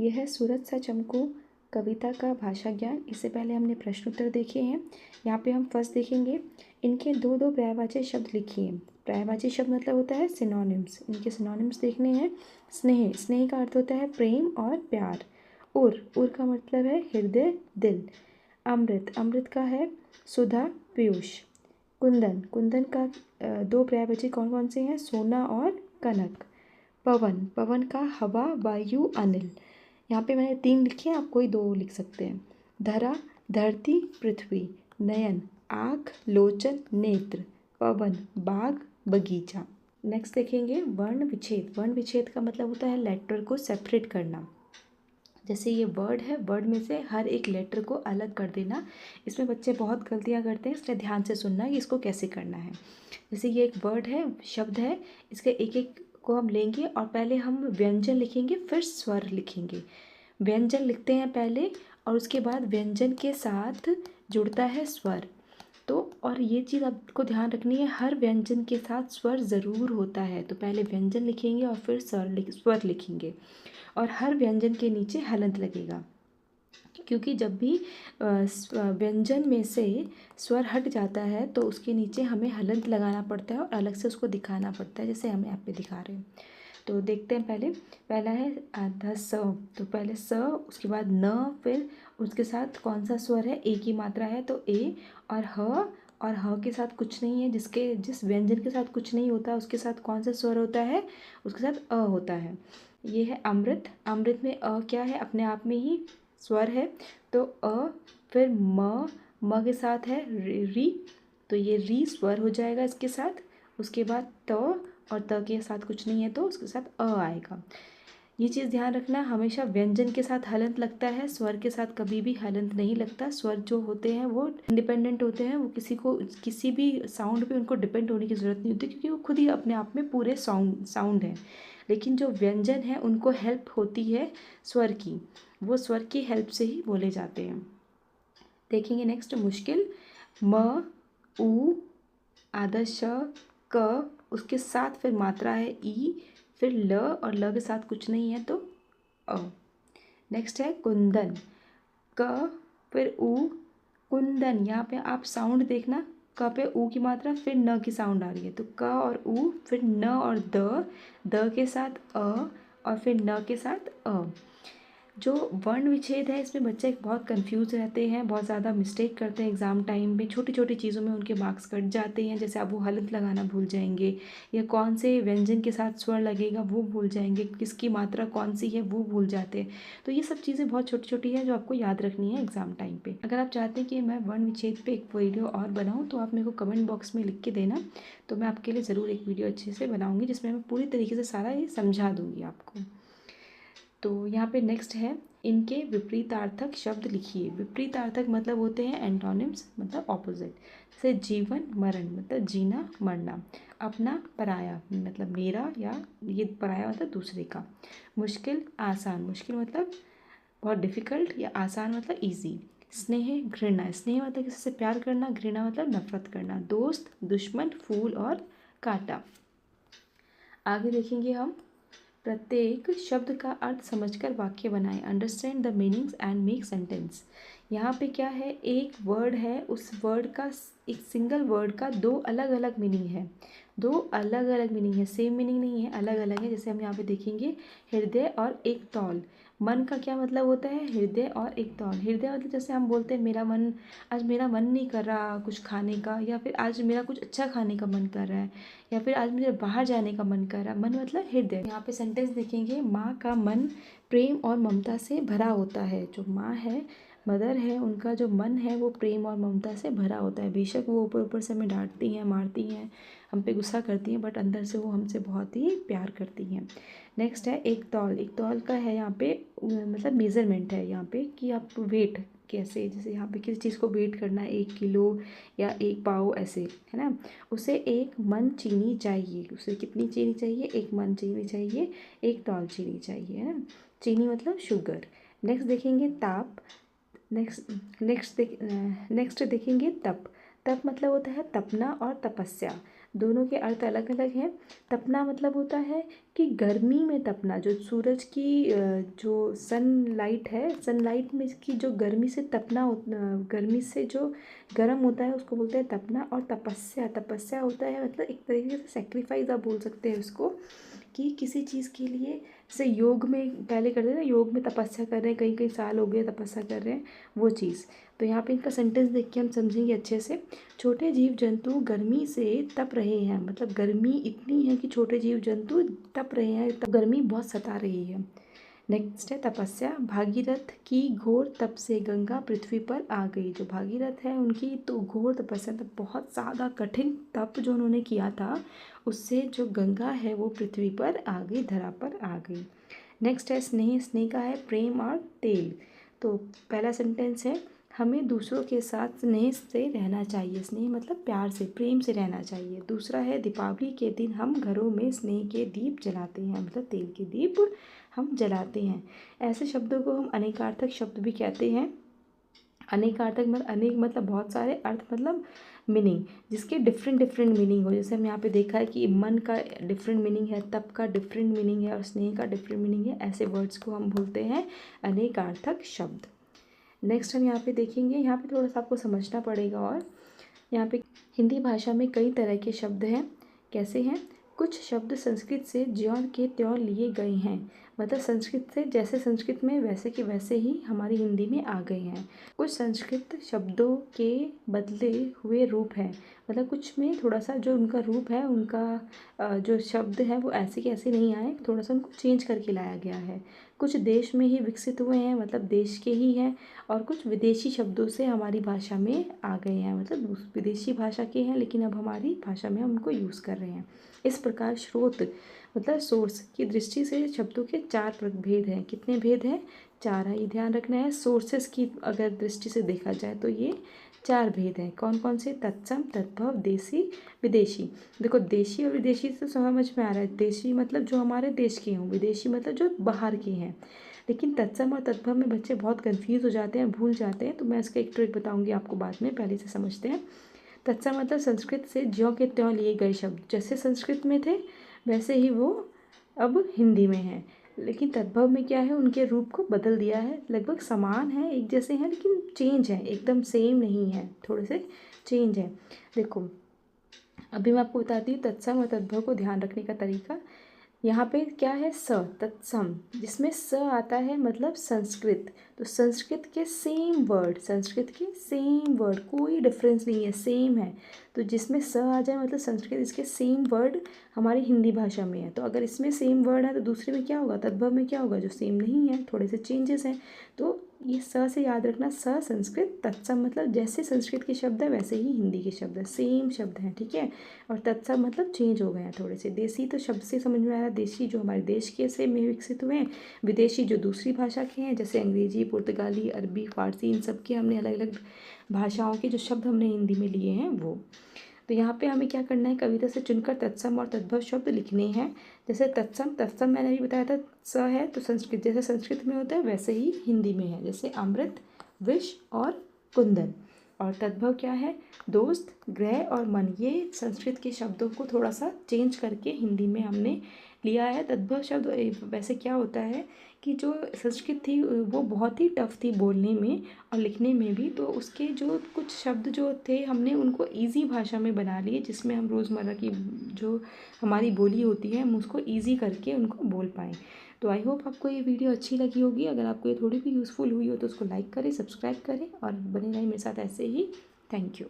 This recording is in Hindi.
यह है सूरज सा चमको कविता का भाषा ज्ञान। इससे पहले हमने प्रश्न उत्तर देखे हैं। यहाँ पे हम फर्स्ट देखेंगे, इनके दो दो पर्यायवाची शब्द लिखिए। पर्यायवाची शब्द मतलब होता है सिनोनिम्स। इनके सिनोनिम्स देखने हैं। स्नेह, स्नेह का अर्थ होता है प्रेम और प्यार। उर का मतलब है हृदय, दिल। अमृत, अमृत का है सुधा, पीयूष। कुंदन, कुंदन का दो पर्यायवाची कौन कौन से हैं? सोना और कनक। पवन, पवन का हवा, वायु, अनिल। यहाँ पे मैंने 3 लिखे हैं, आप कोई 2 लिख सकते हैं। धरा, धरती, पृथ्वी। नयन, आँख, लोचन, नेत्र। पवन, बाग, बगीचा। नेक्स्ट देखेंगे वर्ण विच्छेद। वर्ण विच्छेद का मतलब होता है लेटर को सेपरेट करना। जैसे ये वर्ड है, वर्ड में से हर एक लेटर को अलग कर देना। इसमें बच्चे बहुत गलतियाँ करते हैं, इसलिए ध्यान से सुनना कि इसको कैसे करना है। जैसे ये एक वर्ड है, शब्द है, इसके एक एक को हम लेंगे और पहले हम व्यंजन लिखेंगे, फिर स्वर लिखेंगे। व्यंजन लिखते हैं पहले और उसके बाद व्यंजन के साथ जुड़ता है स्वर। तो और ये चीज़ आपको ध्यान रखनी है, हर व्यंजन के साथ स्वर ज़रूर होता है। तो पहले व्यंजन लिखेंगे और फिर स्वर लिखेंगे और हर व्यंजन के नीचे हलंत लगेगा, क्योंकि जब भी व्यंजन में से स्वर हट जाता है तो उसके नीचे हमें हलंत लगाना पड़ता है और अलग से उसको दिखाना पड़ता है, जैसे हम यहाँ पे दिखा रहे हैं। तो देखते हैं पहला है आधा स। तो पहले स, उसके बाद न, फिर उसके साथ कौन सा स्वर है? ए की मात्रा है तो ए। और ह के साथ कुछ नहीं है, जिस व्यंजन के साथ कुछ नहीं होता उसके साथ कौन सा स्वर होता है? उसके साथ अ होता है। ये है अमृत। अमृत में अ क्या है? अपने आप में ही स्वर है। तो अ, फिर म के साथ है री, तो ये री स्वर हो जाएगा इसके साथ। उसके बाद त, और त के साथ कुछ नहीं है तो उसके साथ अ आएगा। ये चीज़ ध्यान रखना, हमेशा व्यंजन के साथ हलंत लगता है, स्वर के साथ कभी भी हलंत नहीं लगता। स्वर जो होते हैं वो इंडिपेंडेंट होते हैं, वो किसी भी साउंड पे उनको डिपेंड होने की ज़रूरत नहीं होती, क्योंकि वो खुद ही अपने आप में पूरे साउंड है। लेकिन जो व्यंजन है उनको हेल्प होती है स्वर की, वो स्वर की हेल्प से ही बोले जाते हैं। देखेंगे नेक्स्ट मुश्किल। म, उ, आधा श, क, उसके साथ फिर मात्रा है ई, फिर ल और ल के साथ कुछ नहीं है तो अ। नेक्स्ट है कुंदन। क, फिर उ, कुंदन। यहाँ पे आप साउंड देखना, क पे उ की मात्रा, फिर न की साउंड आ रही है, तो क और उ, फिर न और द के साथ अ, और फिर न के साथ अ। जो वर्ण विच्छेद है इसमें बच्चे बहुत कंफ्यूज रहते हैं, बहुत ज़्यादा मिस्टेक करते हैं एग्ज़ाम टाइम में। छोटी छोटी चीज़ों में उनके मार्क्स कट जाते हैं, जैसे अब वो हलंत लगाना भूल जाएंगे, या कौन से व्यंजन के साथ स्वर लगेगा वो भूल जाएंगे, किसकी मात्रा कौन सी है वो भूल जाते हैं। तो ये सब चीज़ें बहुत छोटी छोटी हैं जो आपको याद रखनी है एग्ज़ाम टाइम पर। अगर आप चाहते हैं कि मैं वर्ण विच्छेद पर एक वीडियो और बनाऊँ तो आप मेरे को कमेंट बॉक्स में लिख के देना, तो मैं आपके लिए ज़रूर एक वीडियो अच्छे से बनाऊँगी जिसमें मैं पूरी तरीके से सारा ये समझा दूँगी आपको। तो यहाँ पे नेक्स्ट है, इनके विपरीतार्थक शब्द लिखिए। विपरीतार्थक मतलब होते हैं एंटोनिम्स, मतलब ऑपोजिट। जैसे जीवन, मरण मतलब जीना, मरना। अपना, पराया मतलब मेरा, या ये पराया मतलब दूसरे का। मुश्किल, आसान। मुश्किल मतलब बहुत डिफ़िकल्ट, या आसान मतलब ईजी। स्नेह, घृणा। स्नेह मतलब किसी से प्यार करना, घृणा मतलब नफरत करना। दोस्त, दुश्मन, फूल और कांटा। आगे देखेंगे हम, प्रत्येक शब्द का अर्थ समझकर वाक्य बनाएं। Understand the meanings and make sentence. यहाँ पे क्या है, एक वर्ड है, उस वर्ड का, एक सिंगल वर्ड का दो अलग अलग मीनिंग है। दो अलग अलग मीनिंग है, सेम मीनिंग नहीं है, अलग अलग है। जैसे हम यहाँ पे देखेंगे, हृदय और एक तौल। मन का क्या मतलब होता है? हृदय और एक तौल। हृदय मतलब जैसे हम बोलते हैं आज मेरा मन नहीं कर रहा कुछ खाने का, या फिर आज मेरा कुछ अच्छा खाने का मन कर रहा है, या फिर आज मुझे बाहर जाने का मन कर रहा है। मन मतलब हृदय। यहाँ पे सेंटेंस देखेंगे, माँ का मन प्रेम और ममता से भरा होता है। जो माँ है, मदर है, उनका जो मन है वो प्रेम और ममता से भरा होता है। बेशक वो ऊपर ऊपर से हमें डांटती हैं, मारती हैं, हम पे गुस्सा करती हैं, बट अंदर से वो हमसे बहुत ही प्यार करती हैं। नेक्स्ट है एक तौल। एक तौल का है यहाँ पे मतलब मेज़रमेंट है यहाँ पे, कि आप वेट कैसे, जैसे यहाँ पे किसी चीज़ को वेट करना है, 1 किलो या 1 पाव ऐसे, है ना। उसे 1 मन चीनी चाहिए। उसे कितनी चीनी चाहिए? 1 मन चीनी चाहिए, 1 तौल चीनी चाहिए, है ना। चीनी मतलब शुगर। नेक्स्ट देखेंगे ताप। नेक्स्ट देखेंगे तप। तप मतलब होता है तपना और तपस्या। दोनों के अर्थ अलग अलग हैं। तपना मतलब होता है कि गर्मी में तपना, जो सूरज की जो सनलाइट है, सनलाइट में की जो गर्मी से तपना गर्मी से जो गर्म होता है उसको बोलते हैं तपना। और तपस्या, तपस्या होता है मतलब एक तरीके से सेक्रीफाइस आप बोल सकते हैं उसको, कि किसी चीज़ के लिए, जैसे योग में पहले करते थे ना, योग में तपस्या कर रहे हैं, कई कई साल हो गए तपस्या कर रहे हैं, वो चीज़। तो यहाँ पे इनका सेंटेंस देख के हम समझेंगे अच्छे से। छोटे जीव जंतु गर्मी से तप रहे हैं, मतलब गर्मी इतनी है कि छोटे जीव जंतु तप रहे हैं, तब गर्मी बहुत सता रही है। नेक्स्ट है तपस्या। भागीरथ की घोर तप से गंगा पृथ्वी पर आ गई। जो भागीरथ है उनकी तो घोर तपस्या, तो बहुत ज़्यादा कठिन तप जो उन्होंने किया था, उससे जो गंगा है वो पृथ्वी पर आ गई, धरा पर आ गई। नेक्स्ट है स्नेह। स्नेह का है प्रेम और तेल। तो पहला सेंटेंस है हमें दूसरों के साथ स्नेह से रहना चाहिए। स्नेह मतलब प्यार से, प्रेम से रहना चाहिए। दूसरा है दीपावली के दिन हम घरों में स्नेह के दीप जलाते हैं, मतलब तेल के दीप हम जलाते हैं। ऐसे शब्दों को हम अनेकार्थक शब्द भी कहते हैं। अनेकार्थक मतलब अनेक मतलब बहुत सारे, अर्थ मतलब मीनिंग, जिसके डिफरेंट डिफरेंट मीनिंग हो। जैसे हम यहाँ पे देखा है कि मन का डिफरेंट मीनिंग है, तप का डिफरेंट मीनिंग है और स्नेह का डिफरेंट मीनिंग है। ऐसे वर्ड्स को हम बोलते हैं अनेकार्थक शब्द। नेक्स्ट हम यहाँ पे देखेंगे, यहाँ पे थोड़ा सा आपको समझना पड़ेगा। और यहाँ पे हिंदी भाषा में कई तरह के शब्द हैं। कैसे हैं? कुछ शब्द संस्कृत से ज्यों के त्यों लिए गए हैं, मतलब संस्कृत से जैसे संस्कृत में वैसे के वैसे ही हमारी हिंदी में आ गए हैं। कुछ संस्कृत शब्दों के बदले हुए रूप हैं, मतलब कुछ में थोड़ा सा जो उनका रूप है, उनका जो शब्द है वो ऐसे के ऐसे नहीं आए, थोड़ा सा उनको चेंज करके लाया गया है। कुछ देश में ही विकसित हुए हैं, मतलब देश के ही हैं। और कुछ विदेशी शब्दों से हमारी भाषा में आ गए हैं, मतलब विदेशी भाषा के हैं लेकिन अब हमारी भाषा में हम उनको यूज़ कर रहे हैं। इस प्रकार स्रोत मतलब सोर्स की दृष्टि से शब्दों के चार भेद हैं। कितने भेद हैं? चार है, ये ध्यान रखना है। सोर्सेस की अगर दृष्टि से देखा जाए तो ये चार भेद हैं। कौन कौन से? तत्सम, तद्भव, देशी, विदेशी। देखो देशी और विदेशी तो समझ में आ रहा है। देशी मतलब जो हमारे देश के हों, विदेशी मतलब जो बाहर के हैं। लेकिन तत्सम और तद्भव में बच्चे बहुत कंफ्यूज हो जाते हैं, भूल जाते हैं। तो मैं इसका एक ट्रिक बताऊंगी आपको बाद में, पहले से समझते हैं। तत्सम मतलब संस्कृत से ज्यों के त्यों लिए गए शब्द, जैसे संस्कृत में थे वैसे ही वो अब हिंदी में है। लेकिन तद्भव में क्या है, उनके रूप को बदल दिया है। लगभग समान है, एक जैसे हैं, लेकिन चेंज है, एकदम सेम नहीं है, थोड़े से चेंज है। देखो अभी मैं आपको बताती हूँ तत्सम और तद्भव को ध्यान रखने का तरीका। यहाँ पे क्या है? स, तत्सम, जिसमें स आता है मतलब संस्कृत। तो संस्कृत के सेम वर्ड, संस्कृत के सेम वर्ड, कोई डिफरेंस नहीं है, सेम है। तो जिसमें स आ जाए मतलब संस्कृत, इसके सेम वर्ड हमारी हिंदी भाषा में है। तो अगर इसमें सेम वर्ड है तो दूसरे में क्या होगा? तद्भव में क्या होगा? जो सेम नहीं है, थोड़े से चेंजेस हैं। तो ये स से याद रखना, स संस्कृत, तत्सम मतलब जैसे संस्कृत के शब्द है वैसे ही हिंदी के शब्द है, सेम शब्द हैं, ठीक है। और तत्सम मतलब चेंज हो गए हैं थोड़े से। देशी तो शब्द से समझ में आ रहा है, देशी जो हमारे देश के से में विकसित हुए हैं। विदेशी जो दूसरी भाषा के हैं, जैसे अंग्रेजी, पुर्तगाली, अरबी, फारसी, इन सब के हमने अलग अलग भाषाओं के जो शब्द हमने हिंदी में लिए हैं वो। तो यहाँ पे हमें क्या करना है? कविता से चुनकर तत्सम और तद्भव शब्द लिखने हैं। जैसे तत्सम, तत्सम मैंने अभी बताया था, स है तो संस्कृत, जैसे संस्कृत में होता है वैसे ही हिंदी में है, जैसे अमृत, विष और कुंदन। और तद्भव क्या है? दोस्त, ग्रह और मन। ये संस्कृत के शब्दों को थोड़ा सा चेंज करके हिंदी में हमने लिया है। तद्भव शब्द वैसे क्या होता है कि जो संस्कृत थी वो बहुत ही टफ थी बोलने में और लिखने में भी, तो उसके जो कुछ शब्द जो थे हमने उनको इजी भाषा में बना लिए, जिसमें हम रोज़मर्रा की जो हमारी बोली होती है हम उसको इजी करके उनको बोल पाएँ। तो आई होप आपको ये वीडियो अच्छी लगी होगी। अगर आपको ये थोड़ी भी यूज़फुल हुई हो तो उसको लाइक करें, सब्सक्राइब करें और बने रहें मेरे साथ ऐसे ही। Thank you.